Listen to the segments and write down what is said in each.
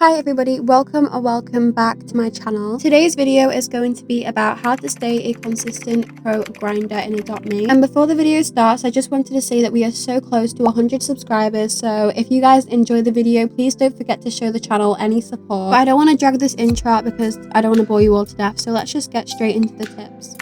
Hi everybody, welcome or welcome back to my channel. Today's video is going to be about how to stay a consistent pro grinder in Adopt Me. And before the video starts, I just wanted to say that we are so close to 100 subscribers, so if you guys enjoy the video, please don't forget to show the channel any support. But I don't want to drag this intro out because I don't want to bore you all to death, so let's just get straight into the tips.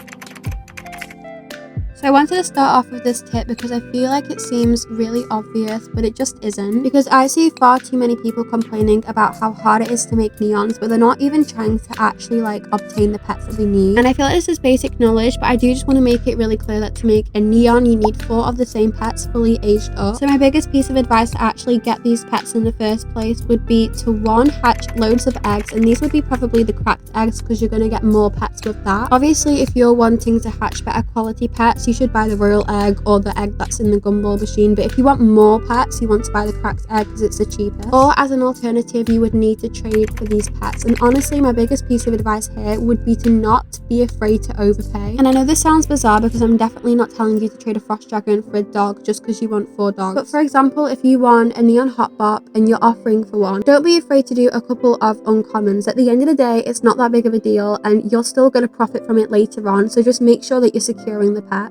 So I wanted to start off with this tip because I feel like it seems really obvious, but it just isn't. Because I see far too many people complaining about how hard it is to make neons, but they're not even trying to actually obtain the pets that they need. And I feel like this is basic knowledge, but I do just want to make it really clear that to make a neon, you need 4 of the same pets fully aged up. So my biggest piece of advice to actually get these pets in the first place would be to 1, hatch loads of eggs, and these would be probably the cracked eggs because you're going to get more pets with that. Obviously, if you're wanting to hatch better quality pets, you should buy the royal egg or the egg that's in the gumball machine, but if you want more pets, you want to buy the cracked egg because it's the cheapest. Or as an alternative, you would need to trade for these pets. And honestly, my biggest piece of advice here would be to not be afraid to overpay. And I know this sounds bizarre because I'm definitely not telling you to trade a frost dragon for a dog just because you want 4 dogs. But for example, if you want a neon hot bop and you're offering for 1, don't be afraid to do a couple of uncommons. At the end of the day, it's not that big of a deal and you're still going to profit from it later on, so just make sure that you're securing the pet.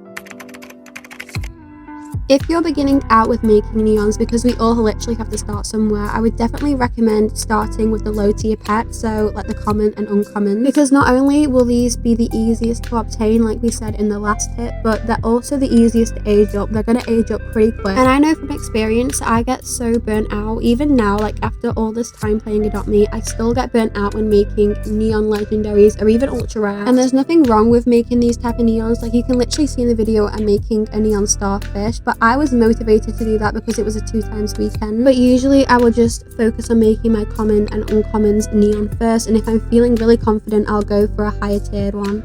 If you're beginning out with making neons, because we all literally have to start somewhere, I would definitely recommend starting with the low tier pets, so like the common and uncommon, because not only will these be the easiest to obtain like we said in the last tip, but they're also the easiest to age up. They're going to age up pretty quick, and I know from experience I get so burnt out. Even now, like after all this time playing Adopt Me, I still get burnt out when making neon legendaries or even ultra rare. And there's nothing wrong with making these type of neons. Like you can literally see in the video I'm making a neon starfish, but I was motivated to do that because it was a 2 times weekend. But usually I will just focus on making my common and uncommons neon first, and if I'm feeling really confident, I'll go for a higher tiered one.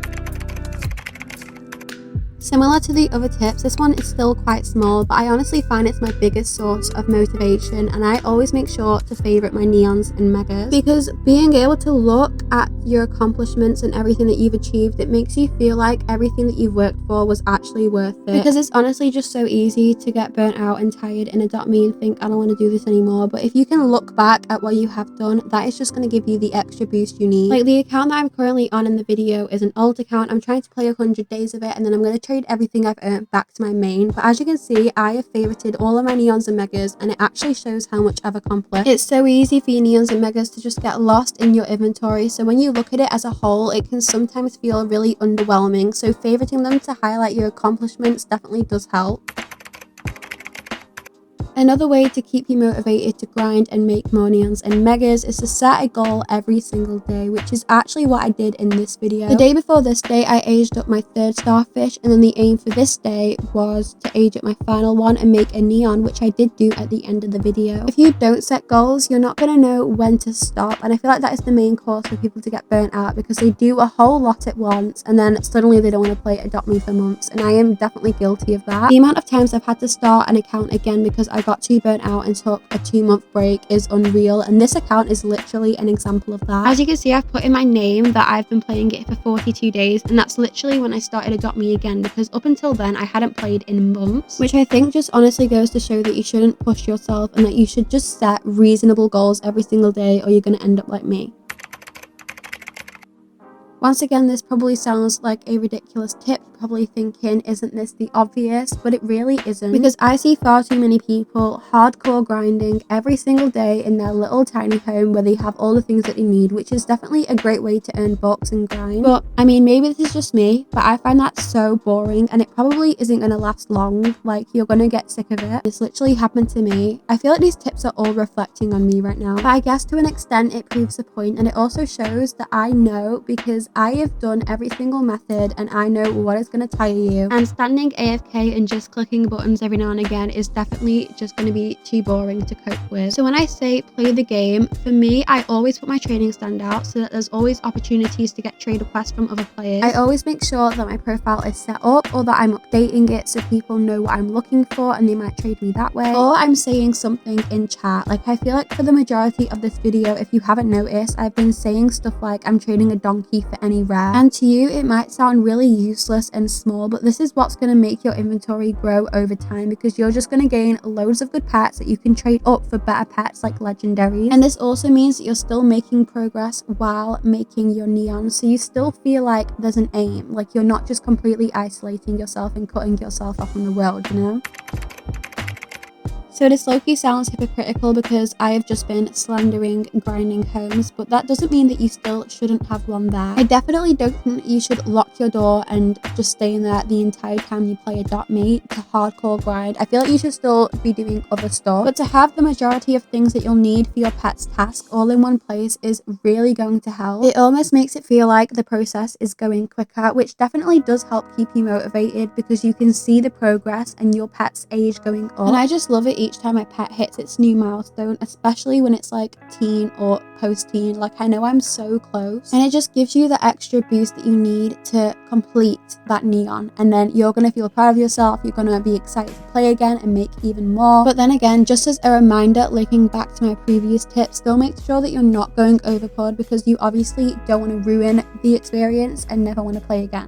Similar to the other tips, this one is still quite small, but I honestly find it's my biggest source of motivation, and I always make sure to favourite my neons and megas, because being able to look at your accomplishments and everything that you've achieved, it makes you feel like everything that you've worked for was actually worth it. Because it's honestly just so easy to get burnt out and tired in Adopt Me and think, I don't want to do this anymore. But if you can look back at what you have done, that is just going to give you the extra boost you need. Like the account that I'm currently on in the video is an old account. I'm trying to play 100 days of it, and then I'm going to trade everything I've earned back to my main. But as you can see, I have favorited all of my neons and megas, and it actually shows how much I've accomplished. It's so easy for your neons and megas to just get lost in your inventory, so when you look at it as a whole, it can sometimes feel really underwhelming, so favoriting them to highlight your accomplishments definitely does help. Another way to keep you motivated to grind and make more neons and megas is to set a goal every single day, which is actually what I did in this video. The day before this day, I aged up my 3rd starfish, and then the aim for this day was to age up my final one and make a neon, which I did do at the end of the video. If you don't set goals, you're not going to know when to stop, and I feel like that is the main cause for people to get burnt out, because they do a whole lot at once and then suddenly they don't want to play Adopt Me for months, and I am definitely guilty of that. The amount of times I've had to start an account again because I got too burnt out and took a 2-month break is unreal, and this account is literally an example of that. As you can see, I've put in my name that I've been playing it for 42 days, and that's literally when I started Adopt Me again, because up until then I hadn't played in months, which I think just honestly goes to show that you shouldn't push yourself and that you should just set reasonable goals every single day, or you're going to end up like me. Once again, this probably sounds like a ridiculous tip, probably thinking, isn't this the obvious? But it really isn't, because I see far too many people hardcore grinding every single day in their little tiny home where they have all the things that they need, which is definitely a great way to earn bucks and grind. But I mean, maybe this is just me, but I find that so boring, and it probably isn't going to last long. Like, you're going to get sick of it. This literally happened to me. I feel like these tips are all reflecting on me right now, but I guess to an extent it proves the point, and it also shows that I know, because I have done every single method and I know what is going to tire you, and standing AFK and just clicking buttons every now and again is definitely just going to be too boring to cope with. So when I say play the game, for me, I always put my trading stand out so that there's always opportunities to get trade requests from other players. I always make sure that my profile is set up, or that I'm updating it so people know what I'm looking for and they might trade me that way, or I'm saying something in chat. Like, I feel like for the majority of this video, if you haven't noticed, I've been saying stuff like I'm trading a donkey for for any rare. And to you, it might sound really useless and small, but this is what's going to make your inventory grow over time, because you're just going to gain loads of good pets that you can trade up for better pets like legendaries. And this also means that you're still making progress while making your neons, so you still feel like there's an aim, like you're not just completely isolating yourself and cutting yourself off from the world, you know? So this low-key sounds hypocritical because I have just been slandering grinding homes, but that doesn't mean that you still shouldn't have one there. I definitely don't think that you should lock your door and just stay in there the entire time you play Adopt Me to hardcore grind. I feel like you should still be doing other stuff, but to have the majority of things that you'll need for your pet's task all in one place is really going to help. It almost makes it feel like the process is going quicker, which definitely does help keep you motivated because you can see the progress and your pet's age going up. And I just love it each time my pet hits its new milestone, especially when it's like teen or post-teen. Like, I know I'm so close, and it just gives you the extra boost that you need to complete that neon, and then you're gonna feel proud of yourself, you're gonna be excited to play again and make even more. But then again, just as a reminder, linking back to my previous tips, still make sure that you're not going overboard, because you obviously don't want to ruin the experience and never want to play again.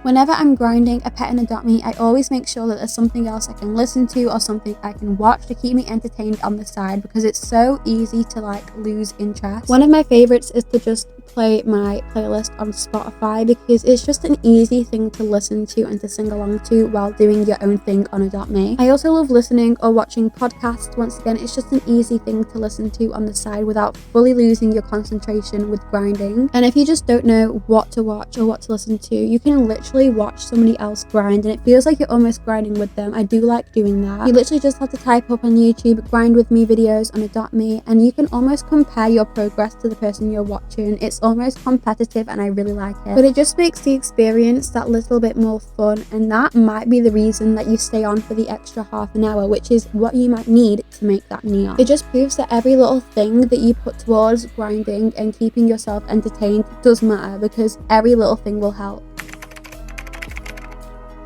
Whenever I'm grinding a pet in Adopt Me, I always make sure that there's something else I can listen to or something I can watch to keep me entertained on the side, because it's so easy to like lose interest. One of my favorites is to just play my playlist on Spotify, because it's just an easy thing to listen to and to sing along to while doing your own thing on Adopt Me. I also love listening or watching podcasts. Once again, it's just an easy thing to listen to on the side without fully losing your concentration with grinding. And if you just don't know what to watch or what to listen to, you can literally watch somebody else grind and it feels like you're almost grinding with them. I do like doing that. You literally just have to type up on YouTube "grind with me" videos on Adopt Me, and you can almost compare your progress to the person you're watching. It's almost competitive and I really like it, but it just makes the experience that little bit more fun, and that might be the reason that you stay on for the extra half an hour, which is what you might need to make that neon. It just proves that every little thing that you put towards grinding and keeping yourself entertained does matter, because every little thing will help.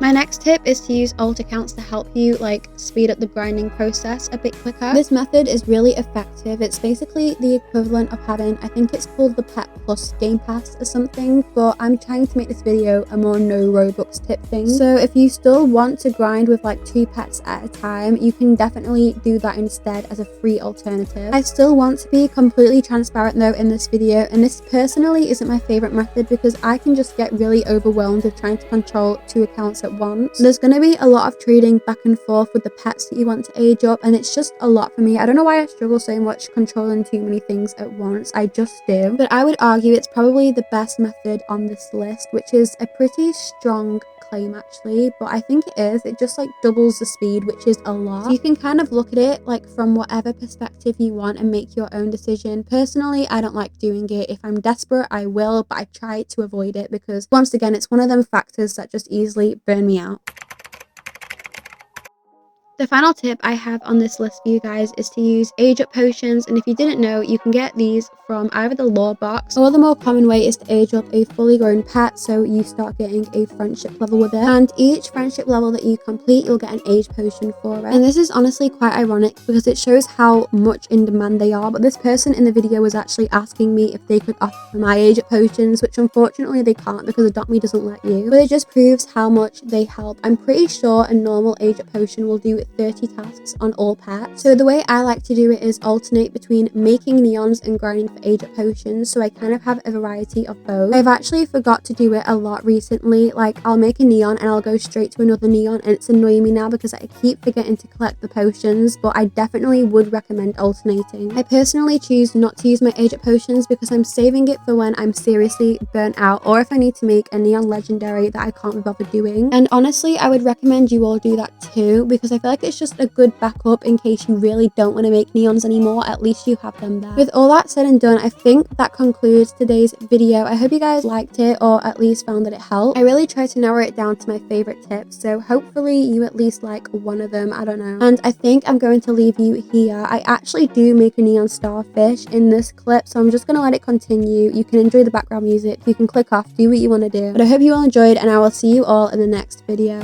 My next tip is to use alt accounts to help you like speed up the grinding process a bit quicker. This method is really effective. It's basically the equivalent of having, I think it's called the Pet Plus Game Pass or something, but I'm trying to make this video a more no Robux tip thing. So if you still want to grind with like 2 pets at a time, you can definitely do that instead as a free alternative. I still want to be completely transparent though in this video, and this personally isn't my favorite method because I can just get really overwhelmed with trying to control 2 accounts at once. There's going to be a lot of trading back and forth with the pets that you want to age up, and it's just a lot for me. I don't know why I struggle so much controlling too many things at once. I just do. But I would argue it's probably the best method on this list, which is a pretty strong claim actually, but I think it is. It just like doubles the speed, which is a lot. So you can kind of look at it like from whatever perspective you want and make your own decision. Personally, I don't like doing it. If I'm desperate, I will, but I try to avoid it because once again, it's one of them factors that just easily burn me out. The final tip I have on this list for you guys is to use age up potions, and if you didn't know, you can get these from either the lore box, or the more common way is to age up a fully grown pet, so you start getting a friendship level with it, and each friendship level that you complete you'll get an age potion for it. And this is honestly quite ironic because it shows how much in demand they are, but this person in the video was actually asking me if they could offer my age up potions, which unfortunately they can't because Adopt Me doesn't let you, but it just proves how much they help. I'm pretty sure a normal age up potion will do 30 tasks on all pets. So the way I like to do it is alternate between making neons and grinding for age up potions, so I kind of have a variety of both. I've actually forgot to do it a lot recently. Like, I'll make a neon and I'll go straight to another neon, and it's annoying me now because I keep forgetting to collect the potions, but I definitely would recommend alternating. I personally choose not to use my age up potions because I'm saving it for when I'm seriously burnt out, or if I need to make a neon legendary that I can't be bothered doing. And honestly, I would recommend you all do that too, because I feel like it's just a good backup in case you really don't want to make neons anymore. At least you have them there. With all that said and done, I think that concludes today's video. I hope you guys liked it, or at least found that it helped. I really tried to narrow it down to my favorite tips, so hopefully you at least like one of them. I don't know. And I think I'm going to leave you here. I actually do make a neon starfish in this clip, so I'm just going to let it continue. You can enjoy the background music, you can click off, do what you want to do. But I hope you all enjoyed, and I will see you all in the next video.